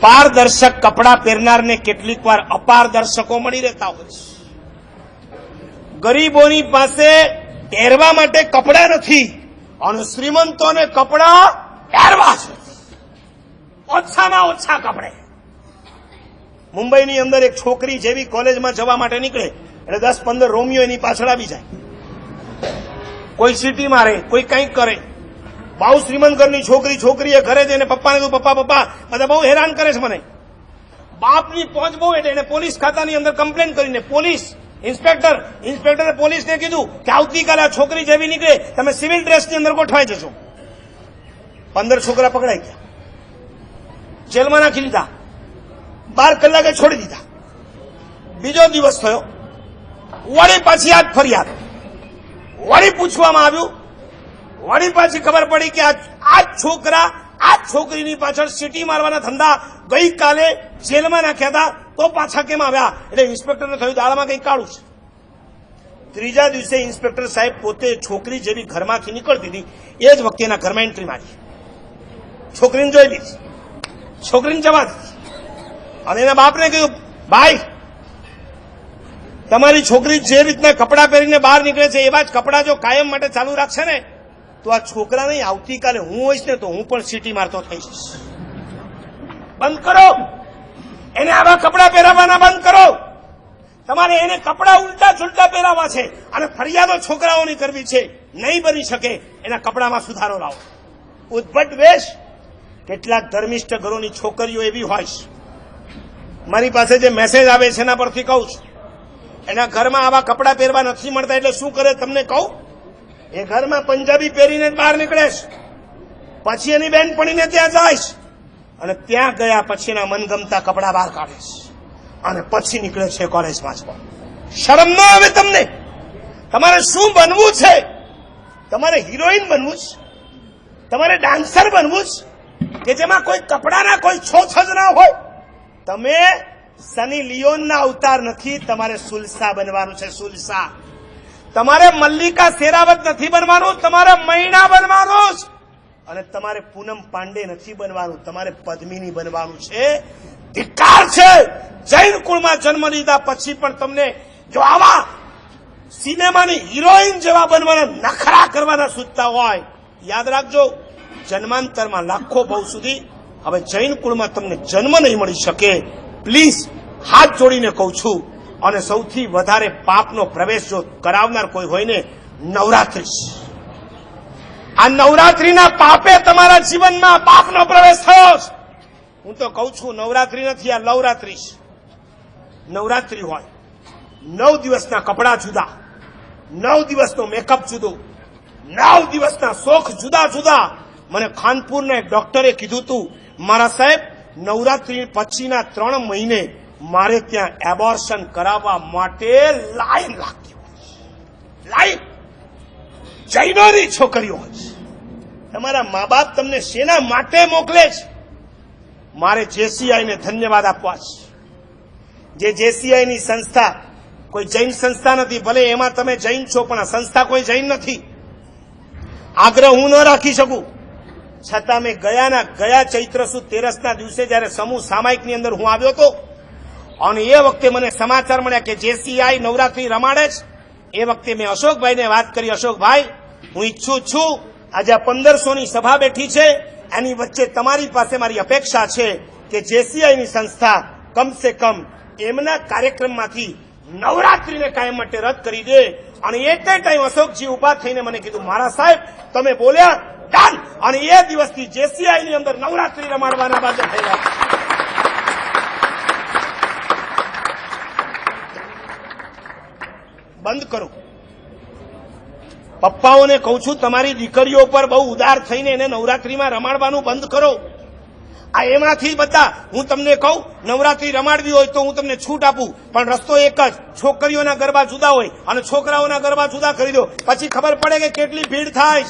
પારદર્શક કપડાં પહેરનારને કેટલીક વાર અપારદર્શકો મળી રહેતા હોય છે. ગરીબોની પાસે પહેરવા માટે કપડાં નથી અને શ્રીમંતોને કપડાં પહેરવા છે, ઓછામાં ઓછા કપડે. મુંબઈની અંદર એક છોકરી જેવી કોલેજમાં જવા માટે નીકળે એટલે 10-15 રોમિયો એની પાછળ આવી જાય. કોઈ સીટી મારે, કોઈ કંઈક કરે. બહુ શ્રીમંત ઘરની છોકરીએ ઘરે જઈને પપ્પાને કીધું, પપ્પા બધા બહુ હેરાન કરે છે મને. બાપની પહોંચ બહુ એટલે એને પોલીસ ખાતાની અંદર કમ્પ્લેન કરીને ઇન્સ્પેક્ટરે પોલીસને કીધું કે આવતીકાલે આ છોકરી જેવી નીકળે તમે સિવિલ ડ્રેસની અંદર ગોઠવાઈ જશો. 15 છોકરા પકડાઈ ગયા, જેલમાં નાખી દીધા, 12 કલાકે છોડી દીધા. બીજો દિવસ થયો, વળી પાછી આજ ફરિયાદ, વળી પૂછવામાં આવ્યું, વળી પાછી ખબર પડી કે આ છોકરા આ છોકરીની પાછળ સીટી મારવાના ધંધા ગઈકાલે જેલમાં નાખ્યા હતા તો પાછા કેમ આવ્યા? એટલે ઇન્સ્પેક્ટરને થયું દાળમાં કંઈક કાળું છે. ત્રીજા દિવસે ઇન્સ્પેક્ટર સાહેબ પોતે છોકરી જેવી ઘરમાંથી નીકળતી હતી એ જ વખતે એના ઘરમાં એન્ટ્રી મારી, છોકરીને જોઈ લીધી, છોકરીને જવા દીધી અને એના બાપને કહ્યું, ભાઈ તમારી છોકરી જે રીતના કપડાં પહેરીને બહાર નીકળે છે એવા જ કપડાં જો કાયમ માટે ચાલુ રાખશે ને તો આ છોકરા નહીં, આવતીકાલે હું હોઈશ ને તો હું પણ સીટી મારતો થઈશ. બંધ કરો, એને આવા કપડાં પહેરાવાના બંધ કરો. તમારે એને કપડાં ઉલટા છુલટા પહેરાવા છે અને ફરિયાદો છોકરાઓની કરવી છે. નહીં બની શકે, એના કપડામાં સુધારો લાવો. ઉદ્ભટ વેશ. કેટલાક ધર્મિષ્ઠ ઘરોની છોકરીઓ એવી હોય છે, મારી પાસે જે મેસેજ આવે છે એના પરથી કહું છું, એના ઘરમાં આવા કપડાં પહેરવા નથી મળતા એટલે શું કરે તમને કહું? એ ઘરમાં પંજાબી પહેરીને બહાર નીકળે છે, પછી એની બેનપણીને ત્યાં જાય છે અને ત્યાં ગયા પછી એના મનગમતા કપડાં બહાર કાઢે છે અને પછી નીકળે છે કોલેજમાં જવા. શરમ ન આવે તમને? તમારે શું બનવું છે? તમારે હિરોઈન બનવું છે? તમારે ડાન્સર બનવું છે કે જેમાં કોઈ કપડાના કોઈ છોછ જ ના હોય? તમે સની લિયોનના અવતાર નથી, તમારે સુલસા બનવાનું છે. સુલસા. તમારે મલ્લિકા શેરાવત નથી બનવાનું, તમારે મૈના બનવાનું છે. અને તમારે પૂનમ પાંડે નથી બનવાનું, તમારે પદ્મિની બનવાનું છે. ધિક્કાર છે. જૈન કુળમાં જન્મ લીધા પછી પણ તમને જો આવા સિનેમાની હિરોઈન જેવા બનવાના નખરા કરવાના સૂચતા હોય, યાદ રાખજો જન્માંતરમાં લાખો બહુ સુધી હવે જૈન કુળમાં તમને જન્મ નહીં મળી શકે. પ્લીઝ હાથ જોડીને કહું છું. અને સૌથી વધારે પાપનો પ્રવેશ જો કરાવનાર કોઈ હોય ને નવરાત્રી. આ નવરાત્રીના પાપે તમારા જીવનમાં પાપનો પ્રવેશ થયો. હું તો કહું છું નવરાત્રી નથી, આ લવરાત્રી. નવરાત્રી હોય 9 દિવસના કપડા જુદા, 9 દિવસનો મેકઅપ જુદો, 9 દિવસના શોખ જુદા જુદા. મને ખાનપુરના એક ડોક્ટરે કીધું હતું, મારા સાહેબ નવરાત્રી પછીના 3 મહિને મારે ત્યાં એબોર્શન કરાવવા માટે લાઈન લાગતી હોય છે. લાઈન. જૈનોની છોકરીઓ હોય છે. તમારા મા બાપ તમને શેના માટે મોકલે છે? મારે જેસીઆઈને ધન્યવાદ આપવા છે. જે જેસીઆઈની સંસ્થા કોઈ જૈન સંસ્થા નથી, ભલે એમાં તમે જૈન છો પણ આ સંસ્થા કોઈ જૈન નથી. આગ્રહ હું ન રાખી શકું છતાં મેં ગયા ચૈત્ર સુદ 13ના દિવસે જયારે સમૂહ સામાયિકની અંદર હું આવ્યો હતો અને એ વખતે મને સમાચાર મળ્યા કે જેસીઆઈ નવરાત્રી રમાડે છે. એ વખતે મેં અશોકભાઈને વાત કરી, અશોકભાઈ હું ઈચ્છું છું આજે 1500ની સભા બેઠી છે એની વચ્ચે તમારી પાસે મારી અપેક્ષા છે કે જેસીઆઈની સંસ્થા કમસે કમ એમના કાર્યક્રમમાંથી નવરાત્રીને કાયમ માટે રદ કરી દે. અને એ ટાઈમ અશોકજી ઉભા થઈને મને કીધું, મારા સાહેબ તમે બોલ્યા ડન. અને એ દિવસથી જેસીઆઈની અંદર નવરાત્રી રમાડવાના બાદ થઈ રહ્યા. બંધ કરો. પપ્પાઓને કહું છું તમારી દીકરીઓ પર બહુ ઉદાર થઈને એને નવરાત્રીમાં રમાડવાનું બંધ કરો. આ એમાંથી બધા હું તમને કહું નવરાત્રી રમાડવી હોય તો હું તમને છૂટ આપું, પણ રસ્તો એક જ, છોકરીઓના ગરબા જુદા હોય અને છોકરાઓના ગરબા જુદા કરી દો. પછી ખબર પડે કે કેટલી ભીડ થાય.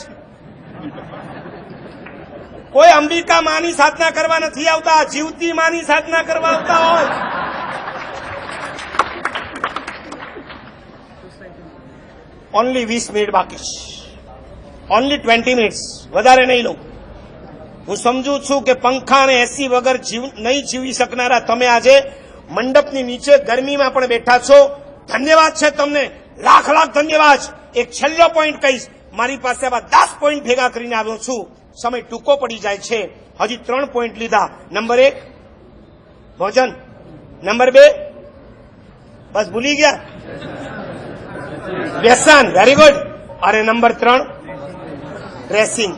કોઈ અંબિકા માની સાધના કરવા નથી આવતા, જીવતી માની સાધના કરવા આવતા હોય. ઓનલી 20 મિનિટ બાકી છે, ઓનલી 20 મિનિટ્સ, વધારે નહીં લઉં. હું સમજુ છું કે પંખા અને એસી વગર નહીં જીવી શકનારા તમે આજે મંડપની નીચે ગરમીમાં પણ બેઠા છો. ધન્યવાદ છે તમને, લાખ લાખ ધન્યવાદ. એક છેલ્લો પોઈન્ટ કહીશ, મારી પાસે આવા 10 પોઈન્ટ ભેગા કરીને આવ્યો છું. સમય ટૂંકો પડી જાય છે. હજી 3 પોઈન્ટ લીધા. નંબર 1 ભોજન, નંબર 2 બસ ભૂલી ગયા વ્યસન, વેરી ગુડ, અને નંબર 3 ડ્રેસિંગ.